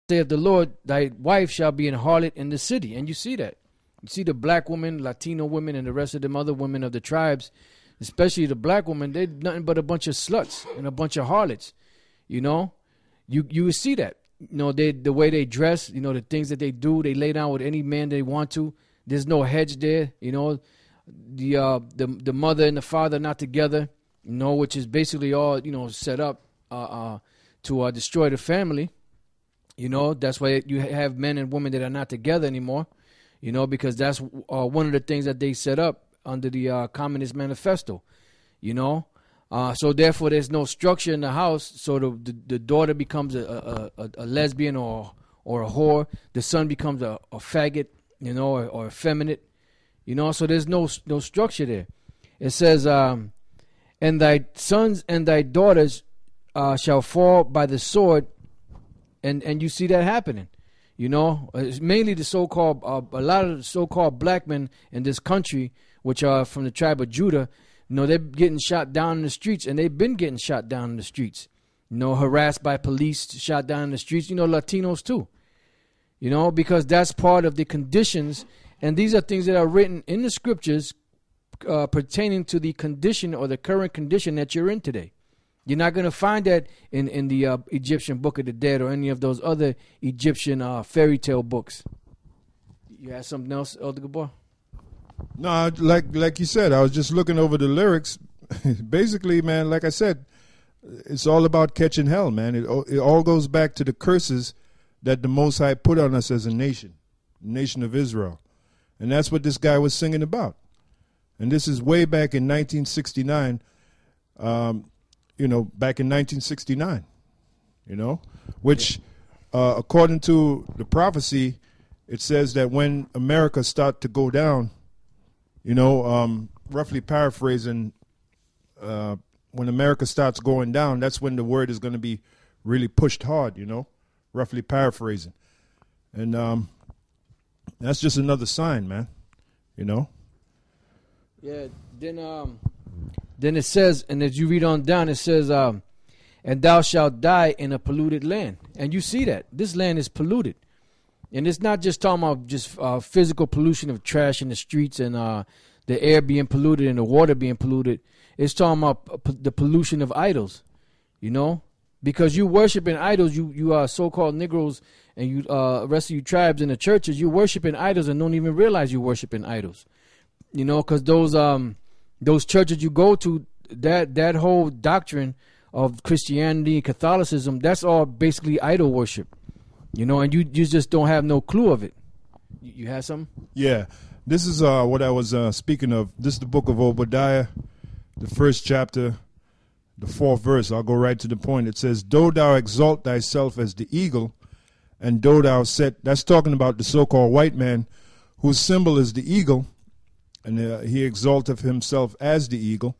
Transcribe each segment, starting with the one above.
saith the Lord, thy wife shall be an harlot in the city. And you see that. You see the black women, Latino women, and the rest of them other women of the tribes, especially the black women, they're nothing but a bunch of sluts and a bunch of harlots. You know, you see that. You know, the way they dress, you know, the things that they do, they lay down with any man they want to. There's no hedge there, you know. The mother and the father not together, you know, which is basically all, you know, set up to destroy the family. You know, that's why you have men and women that are not together anymore, you know, because that's one of the things that they set up under the Communist Manifesto, you know. So therefore, there's no structure in the house. So the daughter becomes a lesbian or a whore. The son becomes a faggot, you know, or effeminate, you know. So there's no structure there. It says, and thy sons and thy daughters shall fall by the sword. And you see that happening, you know. It's mainly the so-called, a lot of the so-called black men in this country, which are from the tribe of Judah, you know, they're getting shot down in the streets, and they've been getting shot down in the streets, you know, harassed by police, shot down in the streets, you know, Latinos too, you know, because that's part of the conditions, and these are things that are written in the scriptures pertaining to the condition or the current condition that you're in today. You're not going to find that in the Egyptian Book of the Dead or any of those other Egyptian fairy tale books. You have something else, Elder Gabor? No, like you said, I was just looking over the lyrics. Basically, man, like I said, it's all about catching hell, man. It all goes back to the curses that the Most High put on us as a nation of Israel. And that's what this guy was singing about. And this is way back in 1969. You know, back in 1969, you know, which according to the prophecy, it says that when America start to go down, you know, roughly paraphrasing, when America starts going down, that's when the word is going to be really pushed hard, you know, roughly paraphrasing. And that's just another sign, man, you know. Yeah, then it says, and as you read on down, it says, and thou shalt die in a polluted land. And you see that. This land is polluted. And it's not just talking about just physical pollution of trash in the streets and the air being polluted and the water being polluted. It's talking about the pollution of idols, you know. Because you worshiping idols, you are so-called Negroes and you rest of you tribes in the churches, you worshiping idols and don't even realize you worshiping idols. You know, because those churches you go to, that whole doctrine of Christianity and Catholicism, that's all basically idol worship, you know, and you just don't have no clue of it. You have something? Yeah, this is what I was speaking of. This is the book of Obadiah, the first chapter, the 4th verse. I'll go right to the point. It says, though thou exalt thyself as the eagle, and though thou set, that's talking about the so-called white man whose symbol is the eagle. And he exalteth himself as the eagle,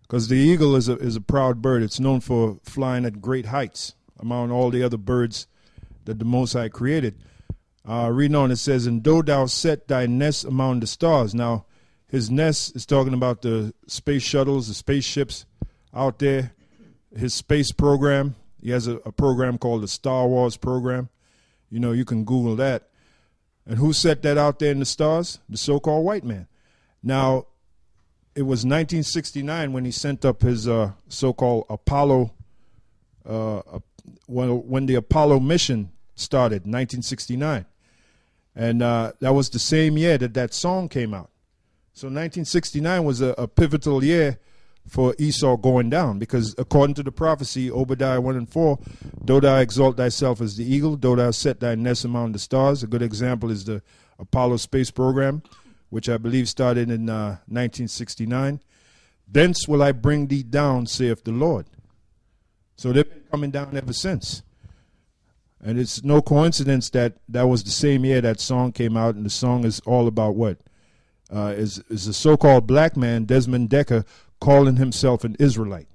because the eagle is a proud bird. It's known for flying at great heights among all the other birds that the Most High created. Reading on, it says, and though thou set thy nest among the stars. Now, his nest is talking about the space shuttles, the spaceships out there, his space program. He has a program called the Star Wars program. You know, you can Google that. And who set that out there in the stars? The so-called white man. Now, it was 1969 when he sent up his so-called Apollo, when the Apollo mission started, 1969. And that was the same year that song came out. So 1969 was a pivotal year for Esau going down, because according to the prophecy, Obadiah 1 and 4, though thou exalt thyself as the eagle, though thou set thy nest among the stars. A good example is the Apollo space program, which I believe started in 1969. Thence will I bring thee down, saith the Lord. So they've been coming down ever since. And it's no coincidence that was the same year that song came out, and the song is all about what? Is a so-called black man, Desmond Decker, calling himself an Israelite.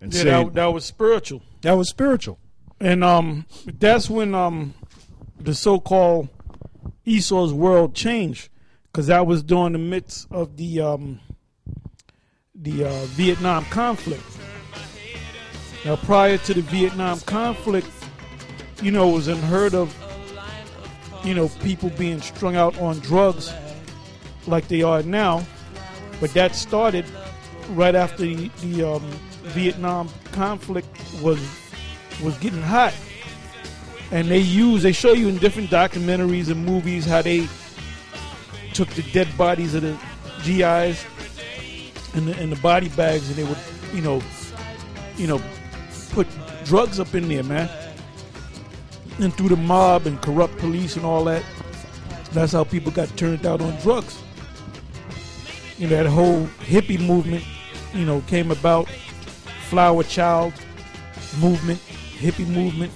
And yeah, saying, that was spiritual. That was spiritual. And that's when the so-called Esau's world changed, because that was during the midst of the Vietnam conflict. Now, prior to the Vietnam conflict, it was unheard of, people being strung out on drugs like they are now. But that started right after the Vietnam conflict was getting hot. And they show you in different documentaries and movies how they took the dead bodies of the GIs and the body bags, and they would, put drugs up in there, man. And through the mob and corrupt police and all that, that's how people got turned out on drugs. That whole hippie movement, came about. Flower Child movement, hippie movement,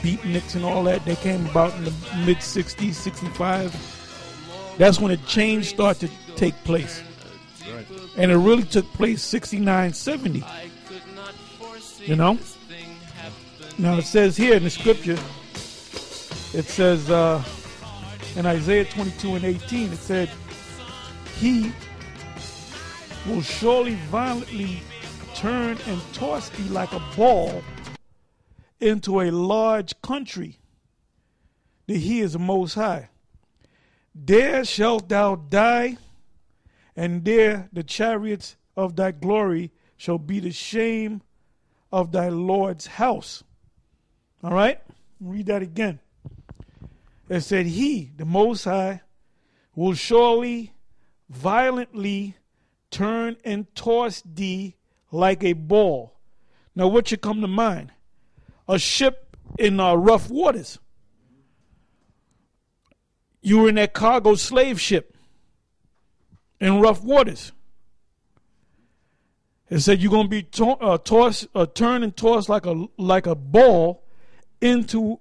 beatniks and all that, they came about in the mid-60s, 65. That's when a change started to take place. Right. And it really took place 69, 70. Now it says here in the scripture, it says in Isaiah 22 and 18, it said, he will surely violently turn and toss thee like a ball into a large country, that he is the Most High. There shalt thou die, and there the chariots of thy glory shall be the shame of thy Lord's house. All right? Read that again. It said, he, the Most High, will surely violently turn and toss thee like a ball. Now, what should come to mind? A ship in rough waters. You were in that cargo slave ship in rough waters. It said you're going to be turned and tossed like a ball into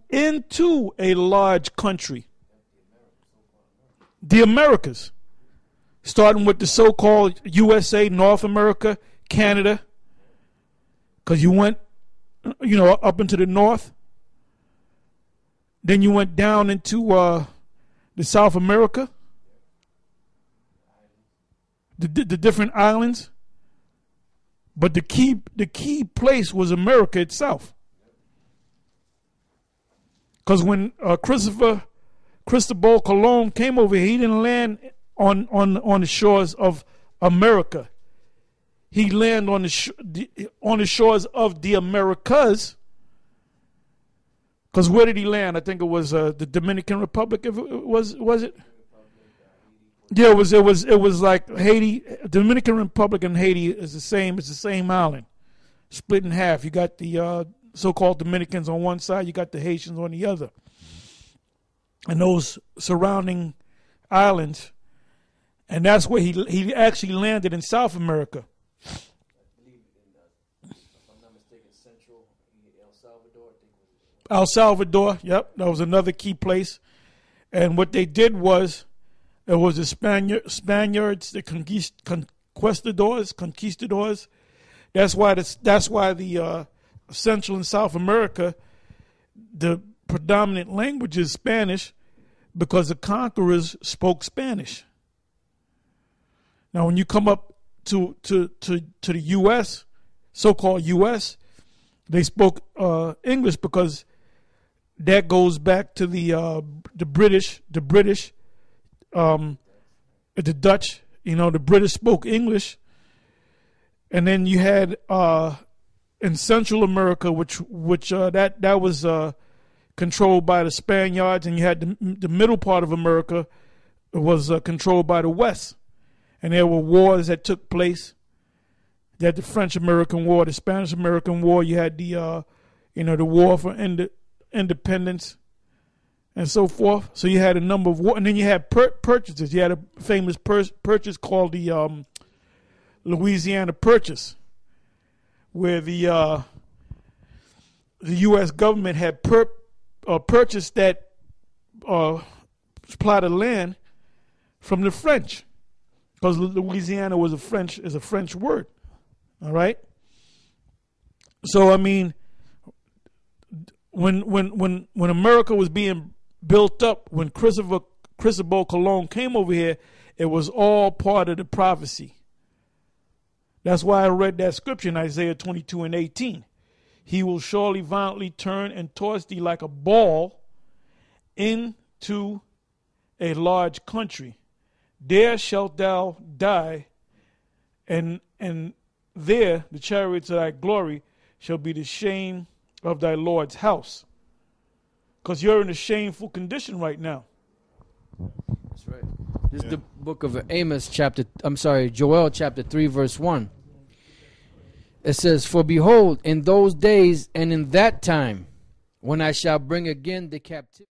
a large country. The Americas. Starting with the so-called USA, North America, Canada. Because you went, up into the north. Then you went down into the South America. The different islands. But the key place was America itself. Because when Cristobal Colon came over here, he didn't land on the shores of America. He landed on the shores of the Americas. Because where did he land? I think it was the Dominican Republic. If it was it? Yeah, it was like Haiti. Dominican Republic and Haiti is the same. It's the same island, split in half. You got the so-called Dominicans on one side. You got the Haitians on the other. And those surrounding islands. And that's where he actually landed in South America. El Salvador, yep, that was another key place. And what they did was, it was the Spaniards, the conquistadors. That's why the Central and South America, the predominant language is Spanish, because the conquerors spoke Spanish. Now, when you come up to the U.S., so-called U.S., they spoke English, because that goes back to the British, the Dutch. The British spoke English, and then you had in Central America, which that was controlled by the Spaniards, and you had the middle part of America was controlled by the West, and there were wars that took place. You had the French-American War, the Spanish-American War. You had the the War for Independence, and so forth. So you had a number of war, and then you had purchases. You had a famous purchase called the Louisiana Purchase, where the U.S. government had purchased that plot of land from the French, because Louisiana is a French word. All right. So I mean, when America was being built up, when Cristobal Colon came over here, it was all part of the prophecy. That's why I read that scripture in Isaiah 22 and 18. He will surely violently turn and toss thee like a ball into a large country. There shalt thou die, and there the chariots of thy glory shall be the shame of thy Lord's house. Because you're in a shameful condition right now. That's right. This is the book of Joel chapter 3 verse 1. It says, for behold, in those days and in that time, when I shall bring again the captivity.